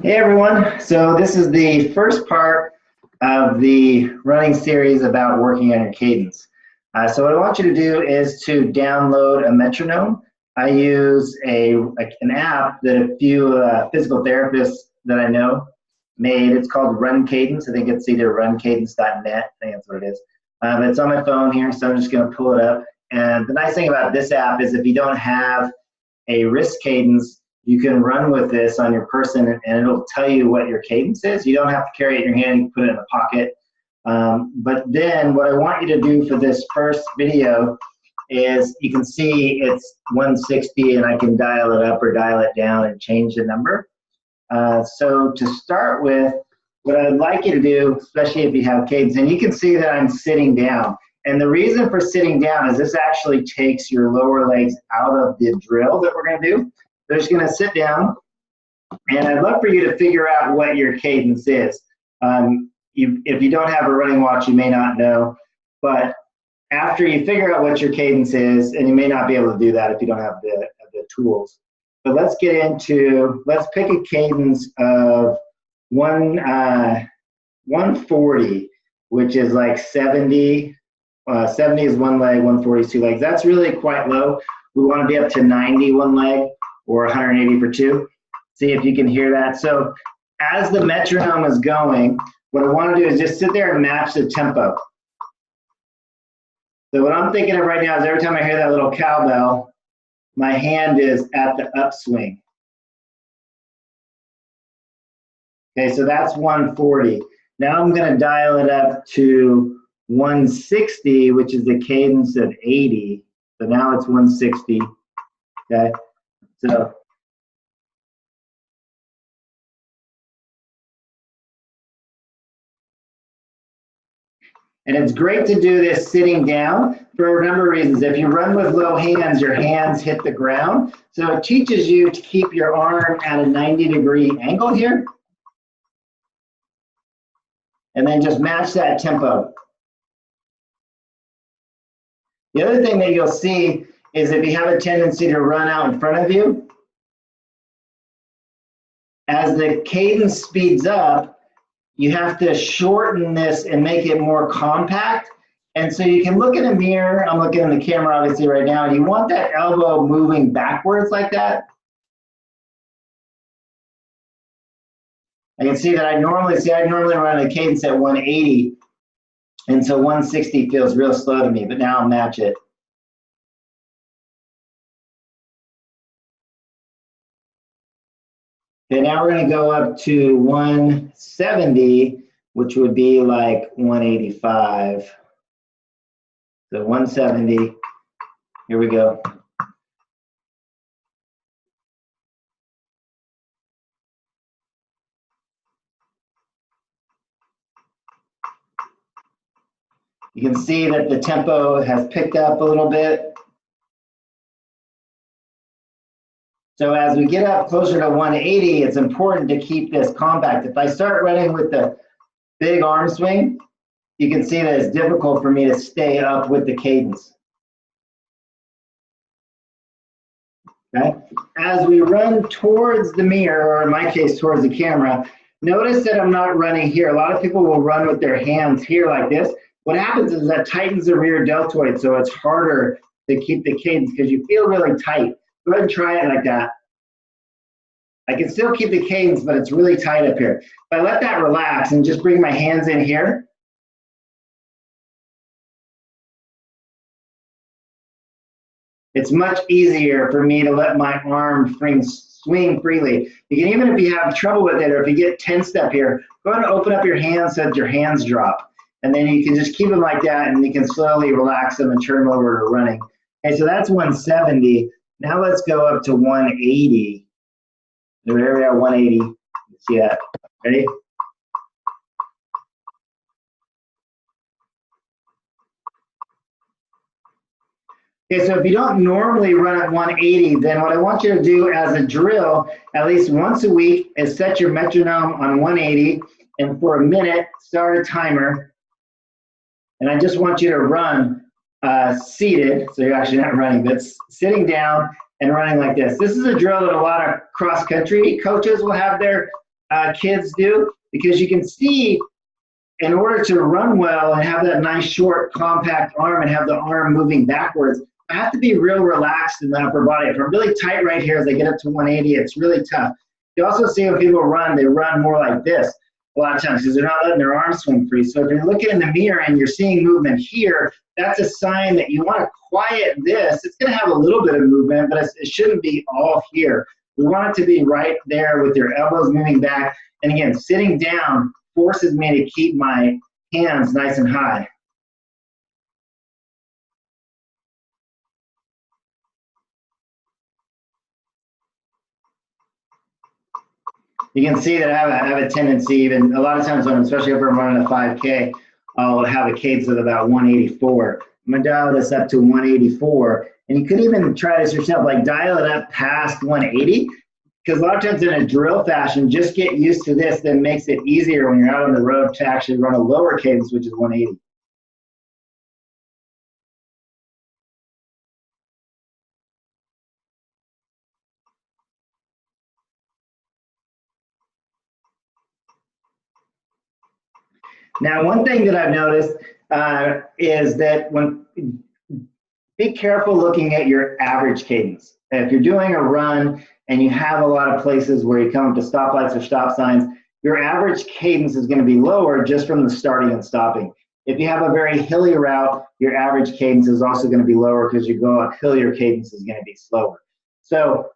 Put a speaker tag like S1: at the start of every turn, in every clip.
S1: Hey everyone, so this is the first part of the running series about working on your cadence. So what I want you to do is to download a metronome. I use an app that a few physical therapists that I know made. It's called Run Cadence. I think it's either runcadence.net, I think that's what it is. But it's on my phone here, so I'm just going to pull it up. And the nice thing about this app is if you don't have a wrist cadence, you can run with this on your person and it'll tell you what your cadence is. You don't have to carry it in your hand, you can put it in a pocket. But then what I want you to do for this first video is you can see it's 160 and I can dial it up or dial it down and change the number. So to start with, what I'd like you to do, especially if you have cadence, and you can see that I'm sitting down. And the reason for sitting down is this actually takes your lower legs out of the drill that we're gonna do. They're just going to sit down, and I'd love for you to figure out what your cadence is. If you don't have a running watch, you may not know, but after you figure out what your cadence is, and you may not be able to do that if you don't have the tools, but let's pick a cadence of 140, which is like 70. 70 is one leg, 140 is two legs. That's really quite low. We want to be up to 90 one leg, or 180 for two. See if you can hear that. So as the metronome is going, what I want to do is just sit there and match the tempo. So what I'm thinking of right now is every time I hear that little cowbell, my hand is at the upswing. Okay, so that's 140. Now I'm going to dial it up to 160, which is the cadence of 80. So now it's 160. Okay. So, and it's great to do this sitting down for a number of reasons. If you run with low hands, your hands hit the ground. So it teaches you to keep your arm at a 90-degree angle here. And then just match that tempo. The other thing that you'll see is if you have a tendency to run out in front of you, as the cadence speeds up, you have to shorten this and make it more compact. And so you can look in a mirror, I'm looking in the camera obviously right now, and you want that elbow moving backwards like that. I can see that I normally run a cadence at 180, and so 160 feels real slow to me, but now I'll match it. Okay, now we're going to go up to 170, which would be like 185. So 170, here we go. You can see that the tempo has picked up a little bit. So as we get up closer to 180, it's important to keep this compact. If I start running with the big arm swing, you can see that it's difficult for me to stay up with the cadence. Okay? As we run towards the mirror, or in my case, towards the camera, notice that I'm not running here. A lot of people will run with their hands here like this. What happens is that tightens the rear deltoid, so it's harder to keep the cadence because you feel really tight. Go ahead and try it like that. I can still keep the cadence, but it's really tight up here. If I let that relax and just bring my hands in here, it's much easier for me to let my arm swing freely. You can, even if you have trouble with it, or if you get tensed up here, go ahead and open up your hands so that your hands drop. And then you can just keep them like that, and you can slowly relax them and turn them over to running. Okay, so that's 170. Now let's go up to 180. There we are, 180. See that? Ready? Okay, so if you don't normally run at 180, then what I want you to do as a drill, at least once a week, is set your metronome on 180, and for a minute, start a timer. And I just want you to run seated, so you're actually not running, but sitting down and running like this. This is a drill that a lot of cross-country coaches will have their kids do, because you can see in order to run well and have that nice short compact arm and have the arm moving backwards, I have to be real relaxed in the upper body. If I'm really tight right here as I get up to 180, it's really tough. You also see when people run, they run more like this a lot of times because they're not letting their arms swing free. So if you're looking in the mirror and you're seeing movement here, that's a sign that you want to quiet this. It's going to have a little bit of movement, but it shouldn't be all here. We want it to be right there with your elbows moving back. And again, sitting down forces me to keep my hands nice and high. You can see that I have a tendency, even a lot of times when, especially if I'm running a 5K, I'll have a cadence of about 184. I'm gonna dial this up to 184. And you could even try this yourself, like dial it up past 180, because a lot of times in a drill fashion, just get used to this, then makes it easier when you're out on the road to actually run a lower cadence, which is 180. Now, one thing that I've noticed is that be careful looking at your average cadence. If you're doing a run and you have a lot of places where you come up to stoplights or stop signs, your average cadence is going to be lower just from the starting and stopping. If you have a very hilly route, your average cadence is also going to be lower because you go uphill, your cadence is going to be slower. So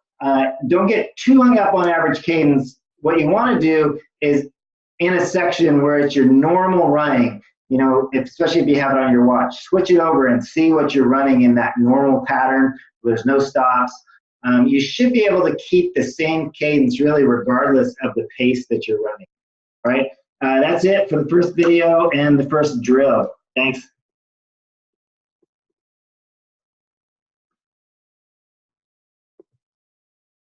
S1: don't get too hung up on average cadence. What you want to do is in a section where it's your normal running, you know, especially if you have it on your watch, switch it over and see what you're running in that normal pattern. There's no stops. You should be able to keep the same cadence really regardless of the pace that you're running, all right? That's it for the first video and the first drill. Thanks.